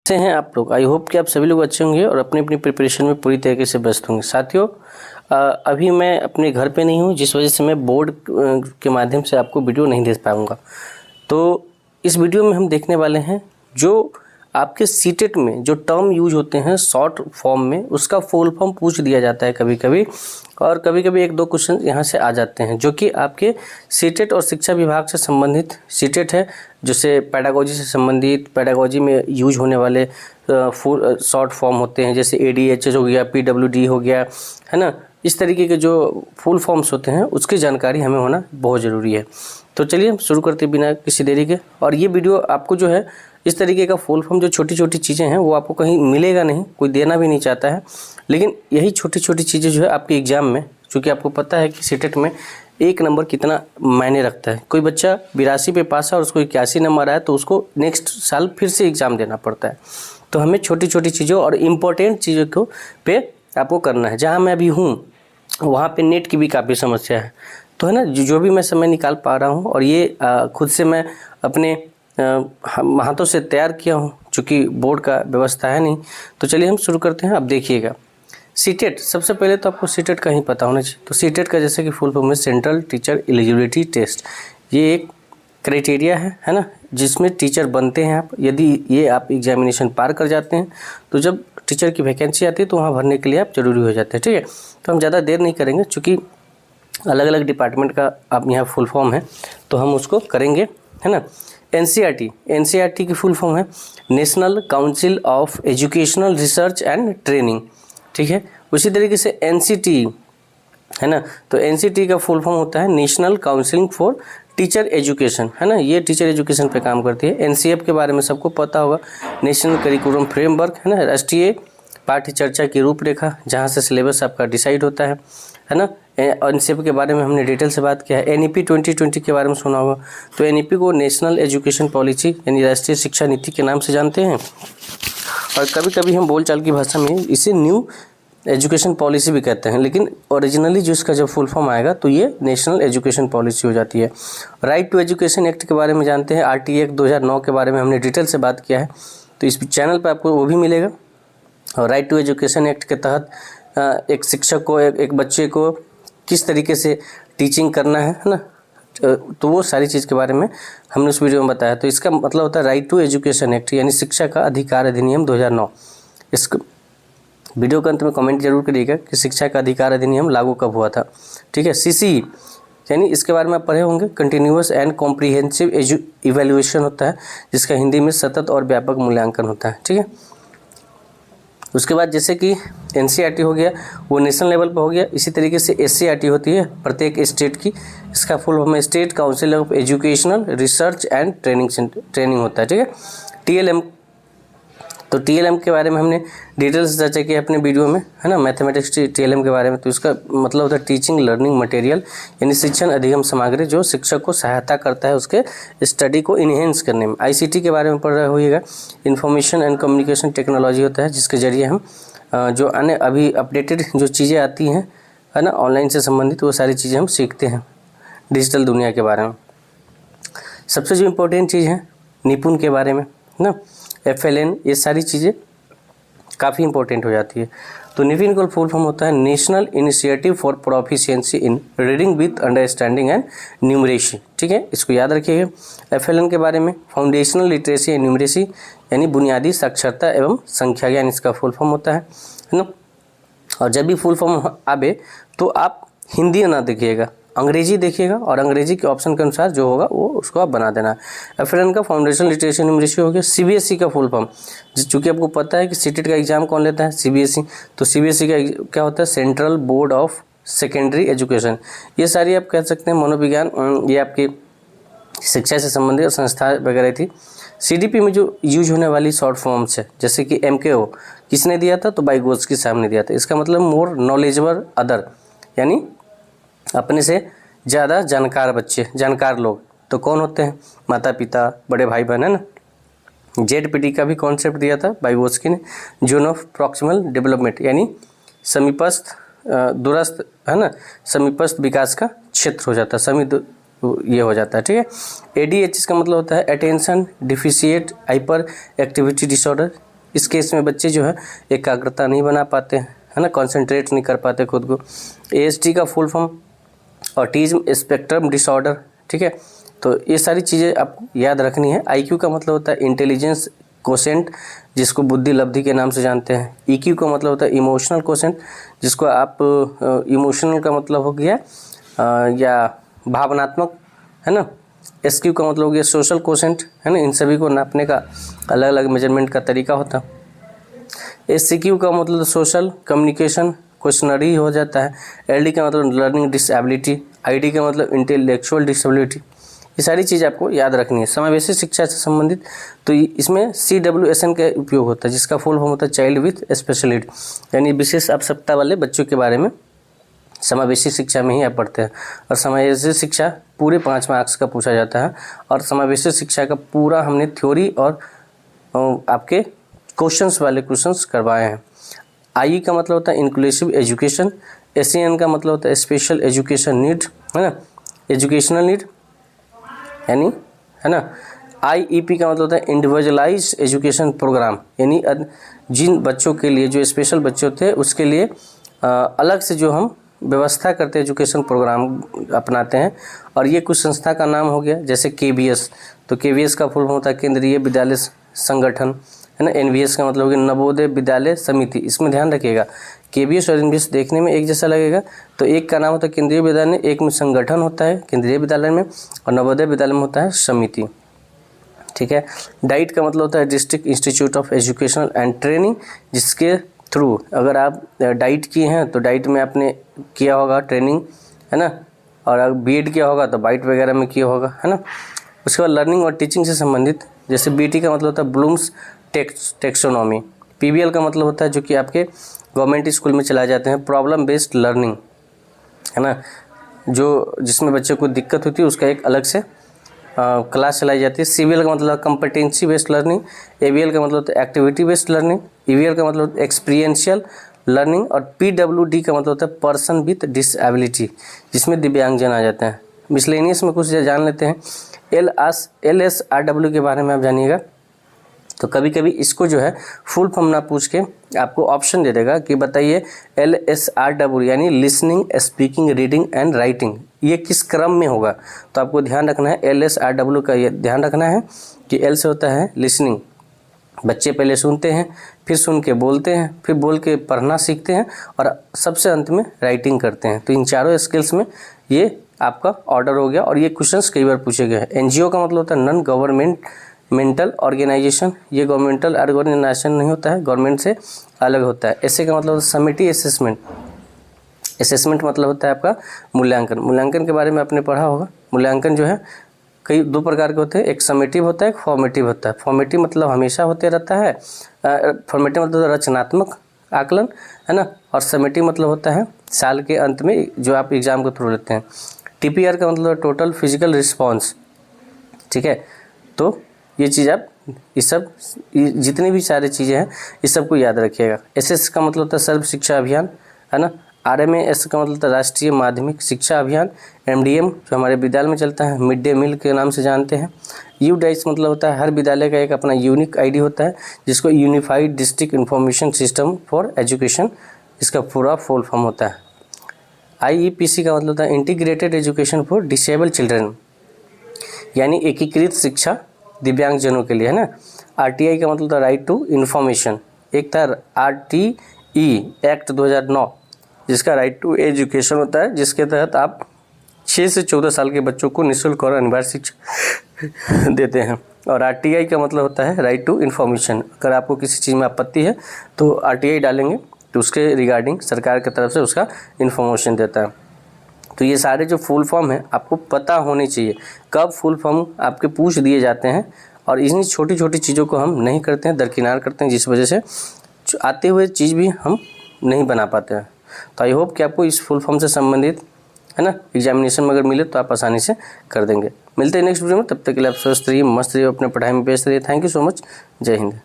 कैसे हैं आप लोग। आई होप कि आप सभी लोग अच्छे होंगे और अपनी अपनी प्रिपरेशन में पूरी तरीके से व्यस्त होंगे। साथियों, अभी मैं अपने घर पे नहीं हूँ, जिस वजह से मैं बोर्ड के माध्यम से आपको वीडियो नहीं दे पाऊँगा। तो इस वीडियो में हम देखने वाले हैं जो आपके सीटेट में जो टर्म यूज होते हैं शॉर्ट फॉर्म में, उसका फुल फॉर्म पूछ दिया जाता है कभी कभी, और कभी कभी एक दो क्वेश्चन यहाँ से आ जाते हैं जो कि आपके सीटेट और शिक्षा विभाग से संबंधित सीटेट है, जैसे पैडागोजी से संबंधित, पैडागोजी में यूज होने वाले फुल शॉर्ट फॉर्म होते हैं, जैसे ADHS हो गया, PWD हो गया, है ना। इस तरीके के जो फुल फॉर्म्स होते हैं उसकी जानकारी हमें होना बहुत ज़रूरी है। तो चलिए हम शुरू करते बिना किसी देरी के। और ये वीडियो आपको जो है इस तरीके का फुल फॉर्म, जो छोटी छोटी चीज़ें हैं वो आपको कहीं मिलेगा नहीं, कोई देना भी नहीं चाहता है, लेकिन यही छोटी छोटी चीज़ें जो है आपके एग्ज़ाम में, चूँकि आपको पता है कि सीटेट में 1 नंबर कितना मायने रखता है। कोई बच्चा 82 पे पास है और उसको 81 नंबर आया तो उसको नेक्स्ट साल फिर से एग्ज़ाम देना पड़ता है। तो हमें छोटी छोटी चीज़ों और इम्पोर्टेंट चीज़ों को पे आपको करना है। जहाँ मैं अभी हूँ वहाँ पे नेट की भी काफ़ी समस्या है, तो है ना, जो भी मैं समय निकाल पा रहा हूँ, और ये खुद से मैं अपने हाथों से तैयार किया हूँ, चूँकि बोर्ड का व्यवस्था है नहीं। तो चलिए हम शुरू करते हैं। अब देखिएगा, सीटेट, सबसे पहले तो आपको सीटेट का ही पता होना चाहिए। तो सीटेट का जैसे कि फुल फॉर्म है सेंट्रल टीचर एलिजिबिलिटी टेस्ट। ये एक क्राइटेरिया है ना, जिसमें टीचर बनते हैं आप। यदि ये आप एग्जामिनेशन पार कर जाते हैं तो जब टीचर की वैकेंसी आती है तो वहाँ भरने के लिए आप जरूरी हो जाते हैं। ठीक है, तो हम ज़्यादा देर नहीं करेंगे, चूँकि अलग अलग डिपार्टमेंट का आप यहाँ फुल फॉर्म है तो हम उसको करेंगे, है ना। NCERT की फुल फॉर्म है national council of educational research and training. ठीक है, उसी तरीके से NCT है ना, तो NCT का फुल फॉर्म होता है national counselling for teacher education, है ना। ये टीचर एजुकेशन पे काम करती है। NCF के बारे में सबको पता होगा, नेशनल करिकुलम फ्रेमवर्क, है ना, राष्ट्रीय पाठ्य चर्चा की रूपरेखा, जहाँ से सिलेबस आपका डिसाइड होता है ना। NCF के बारे में हमने डिटेल से बात किया है। NEP 2020 के बारे में सुना होगा, तो NEP को नेशनल एजुकेशन पॉलिसी यानी राष्ट्रीय शिक्षा नीति के नाम से जानते हैं, और कभी कभी हम बोलचाल की भाषा में इसे न्यू एजुकेशन पॉलिसी भी कहते हैं, लेकिन ओरिजिनली जो इसका जब फुल फॉर्म आएगा तो ये नेशनल एजुकेशन पॉलिसी हो जाती है। राइट टू एजुकेशन एक्ट के बारे में जानते हैं, RTA एक्ट 2009 के बारे में हमने डिटेल से बात किया है, तो इस चैनल पर आपको वो भी मिलेगा। और राइट टू एजुकेशन एक्ट के तहत एक शिक्षक को, एक बच्चे को किस तरीके से टीचिंग करना है ना, तो वो सारी चीज़ के बारे में हमने उस वीडियो में बताया। तो इसका मतलब होता है राइट टू एजुकेशन एक्ट, यानी शिक्षा का अधिकार अधिनियम 2009। इस वीडियो के अंत में कमेंट जरूर करिएगा कि शिक्षा का अधिकार अधिनियम लागू कब हुआ था। ठीक है, CCE यानी इसके बारे में आप पढ़े होंगे, कंटिन्यूअस एंड कॉम्प्रिहेंसिव इवैल्यूएशन होता है, जिसका हिंदी में सतत और व्यापक मूल्यांकन होता है। ठीक है, उसके बाद जैसे कि NCERT हो गया, वो नेशनल लेवल पर हो गया। इसी तरीके से SCERT होती है प्रत्येक स्टेट की, इसका फुल फॉर्म है state council of educational research and training होता है। ठीक है, TLM, तो TLM के बारे में हमने डिटेल से चर्चा की अपने वीडियो में, है ना, मैथमेटिक्स TLM के बारे में। तो इसका मतलब होता है टीचिंग लर्निंग मटेरियल, यानी शिक्षण अधिगम सामग्री जो शिक्षक को सहायता करता है उसके स्टडी को इन्हेंस करने में। ICT के बारे में पढ़ रहे होइएगा, इंफॉर्मेशन एंड कम्युनिकेशन टेक्नोलॉजी होता है, जिसके जरिए हम जो अन्य अभी अपडेटेड जो चीज़ें आती हैं, है ना, ऑनलाइन से संबंधित, वो सारी चीज़ें हम सीखते हैं डिजिटल दुनिया के बारे में। सबसे जो इम्पोर्टेंट चीज़ है निपुण के बारे में, है ना, FLN, ये सारी चीज़ें काफ़ी इंपॉर्टेंट हो जाती है। तो निपुण का फुल फॉर्म होता है national initiative for proficiency in reading with understanding and numeracy. ठीक है, इसको याद रखिएगा। FLN के बारे में फाउंडेशनल लिटरेसी एंड न्यूमरेसी, यानी बुनियादी साक्षरता एवं संख्या ज्ञान, इसका फुल फॉर्म होता है ना। और जब भी फुल फॉर्म आवे तो आप हिंदी ना देखिएगा, अंग्रेजी देखिएगा, और अंग्रेजी के ऑप्शन के अनुसार जो होगा वो उसको आप बना देना। FLN का फाउंडेशन लिटरेसी न्यूमरेसी हो गया। CBSE का फुल फॉर्म, चूँकि आपको पता है कि सीटेट का एग्जाम कौन लेता है, CBSE, तो CBSE का क्या होता है central board of secondary education. ये सारी आप कह सकते हैं मनोविज्ञान, ये आपकी शिक्षा से संबंधित संस्था वगैरह थी। CDP में जो यूज होने वाली शॉर्ट फॉर्म्स है, जैसे कि MKO किसने दिया था, तो बाइगोत्स्की साहब ने दिया था। इसका मतलब मोर नॉलेजेबल अदर, यानी अपने से ज़्यादा जानकार बच्चे, जानकार लोग। तो कौन होते हैं, माता पिता, बड़े भाई बहन, है ना। ZPT का भी कॉन्सेप्ट दिया था बाइगोत्स्की ने, जोन ऑफ प्रॉक्सिमल डेवलपमेंट, यानी समीपस्थ दूरस्थ, है ना, समीपस्थ विकास का क्षेत्र हो जाता है, ये हो जाता है। ठीक है, ADHD का मतलब होता है attention deficit hyper activity disorder, इस केस में बच्चे जो है एकाग्रता नहीं बना पाते हैं, है ना, कॉन्सेंट्रेट नहीं कर पाते खुद को। ASD का full form autism spectrum disorder, ठीक है। तो ये सारी चीज़ें आपको याद रखनी है। IQ का मतलब होता है इंटेलिजेंस कोसेंट, जिसको बुद्धि लब्धि के नाम से जानते हैं। EQ का मतलब होता है इमोशनल कोसेंट, जिसको आप इमोशनल का मतलब हो गया या भावनात्मक, है ना। SQ का मतलब हो गया सोशल कोसेंट, है ना। इन सभी को नापने का अलग अलग मेजरमेंट का तरीका होता है। SCQ का मतलब सोशल कम्युनिकेशन क्वेश्चनरी हो जाता है। LD का मतलब लर्निंग डिसेबिलिटी। ID का मतलब इंटेलेक्चुअल डिसेबिलिटी। ये सारी चीज़ आपको याद रखनी है समावेशी शिक्षा से संबंधित। तो इसमें CWSN का उपयोग होता है, जिसका फुल फॉर्म होता है चाइल्ड विथ स्पेशल नीड, यानी विशेष आवश्यकता वाले बच्चों के बारे में समावेशी शिक्षा में ही आप पढ़ते हैं। और समावेशी शिक्षा पूरे 5 मार्क्स का पूछा जाता है। और समावेशी शिक्षा का पूरा हमने थ्योरी और आपके क्वेश्चंस वाले क्वेश्चंस करवाए हैं। IE का मतलब होता है इंक्लूसिव एजुकेशन। SEN का मतलब होता है स्पेशल एजुकेशन नीड, है ना, एजुकेशनल नीड, यानी, है ना। IEP का मतलब होता है इंडिविजुअलाइज्ड एजुकेशन प्रोग्राम, यानी जिन बच्चों के लिए जो स्पेशल बच्चे होते हैं उसके लिए अलग से जो हम व्यवस्था करते हैं एजुकेशन प्रोग्राम अपनाते हैं। और ये कुछ संस्था का नाम हो गया, जैसे KVS। तो KVS का फुल फॉर्म होता है केंद्रीय विद्यालय संगठन, है ना। NVS का मतलब हो गया नवोदय विद्यालय समिति। इसमें ध्यान रखिएगा, KVS और NVS देखने में एक जैसा लगेगा। तो एक का नाम होता है केंद्रीय विद्यालय, एक में संगठन होता है केंद्रीय विद्यालय में, और नवोदय विद्यालय में होता है समिति, ठीक है। डाइट का मतलब होता है district institute of education and training, जिसके थ्रू अगर आप डाइट किए हैं तो डाइट में आपने किया होगा ट्रेनिंग, है ना। और अगर BEd किया होगा तो बाइट वगैरह में किया होगा, है ना। उसके बाद लर्निंग और टीचिंग से संबंधित, जैसे BT का मतलब होता है ब्लूम्स टेक्सोनॉमी। PBL का मतलब होता है जो कि आपके गवर्नमेंट स्कूल में चलाए जाते हैं प्रॉब्लम बेस्ड लर्निंग, है ना, जो जिसमें बच्चों को दिक्कत होती है उसका एक अलग से क्लास चलाई जाती है। CBL का मतलब कम्पिटेंसी बेस्ड लर्निंग। ABL का मतलब होता है एक्टिविटी बेस्ड लर्निंग। EVL का मतलब एक्सपीरियंशियल लर्निंग। और PWD का मतलब होता है पर्सन विथ डिसेबिलिटी, जिसमें दिव्यांगजन आ जाते हैं। मिसलेनियस में कुछ जान लेते हैं। LSRW के बारे में आप जानिएगा। तो कभी कभी इसको जो है फुल फॉर्म ना पूछ के आपको ऑप्शन दे देगा कि बताइए LSRW यानी listening, speaking, reading and writing, ये किस क्रम में होगा। तो आपको ध्यान रखना है LSRW का, ये ध्यान रखना है कि L से होता है लिसनिंग, बच्चे पहले सुनते हैं, फिर सुन के बोलते हैं, फिर बोल के पढ़ना सीखते हैं, और सबसे अंत में राइटिंग करते हैं। तो इन चारों स्किल्स में ये आपका ऑर्डर हो गया। और ये क्वेश्चंस कई बार पूछे गए हैं। NGO का मतलब होता है नॉन गवर्नमेंटल ऑर्गेनाइजेशन, ये गवर्नमेंटल ऑर्गेनाइजेशन नहीं होता है, गवर्नमेंट से अलग होता है। ऐसे का मतलब समिटी असेसमेंट, असेसमेंट मतलब होता है आपका मूल्यांकन। मूल्यांकन के बारे में आपने पढ़ा होगा। मूल्यांकन जो है कई 2 प्रकार के होते हैं, एक समेटिव होता है, एक फॉर्मेटिव होता है। फॉर्मेटिव मतलब हमेशा होते रहता है, फॉर्मेटिव मतलब रचनात्मक आकलन, है ना। और समेटिव मतलब होता है साल के अंत में जो आप एग्जाम के थ्रू लेते हैं। TPR का मतलब टोटल फिजिकल रिस्पॉन्स, ठीक है। तो ये चीज़ आप ये सब जितनी भी सारी चीज़ें हैं इस सब को याद रखिएगा। SS का मतलब होता है सर्व शिक्षा अभियान, है ना। RMAS का मतलब होता है राष्ट्रीय माध्यमिक शिक्षा अभियान। MDM जो हमारे विद्यालय में चलता है, मिड डे मील के नाम से जानते हैं। UDIS मतलब होता है हर विद्यालय का एक अपना यूनिक ID होता है, जिसको unified district information system for education, इसका पूरा फुल फॉर्म होता है। IEPC का मतलब होता है integrated education for disable children, यानी एकीकृत शिक्षा दिव्यांगजनों के लिए, है ना। RTI का मतलब था राइट टू इन्फॉर्मेशन। एक था RTE एक्ट 2009, जिसका राइट टू एजुकेशन होता है, जिसके तहत आप 6 से 14 साल के बच्चों को निःशुल्क और अनिवार्य शिक्षा देते हैं। और RTI का मतलब होता है राइट टू इन्फॉर्मेशन। अगर आपको किसी चीज़ में आपत्ति है तो RTI डालेंगे तो उसके रिगार्डिंग सरकार की तरफ से उसका इन्फॉर्मेशन देता है। तो ये सारे जो फुल फॉर्म है आपको पता होनी चाहिए, कब फुल फॉर्म आपके पूछ दिए जाते हैं। और इन्हीं छोटी छोटी चीज़ों को हम नहीं करते हैं, दरकिनार करते हैं, जिस वजह से आते हुए चीज़ भी हम नहीं बना पाते हैं। तो आई होप कि आपको इस फुल फॉर्म से संबंधित, है ना, एग्जामिनेशन में अगर मिले तो आप आसानी से कर देंगे। मिलते हैं नेक्स्ट वीडियो में, तब तक के लिए आप स्वस्थ रहिए, मस्त रहिए, अपने पढ़ाई में व्यस्त रहिए। Thank you so much. जय हिंद।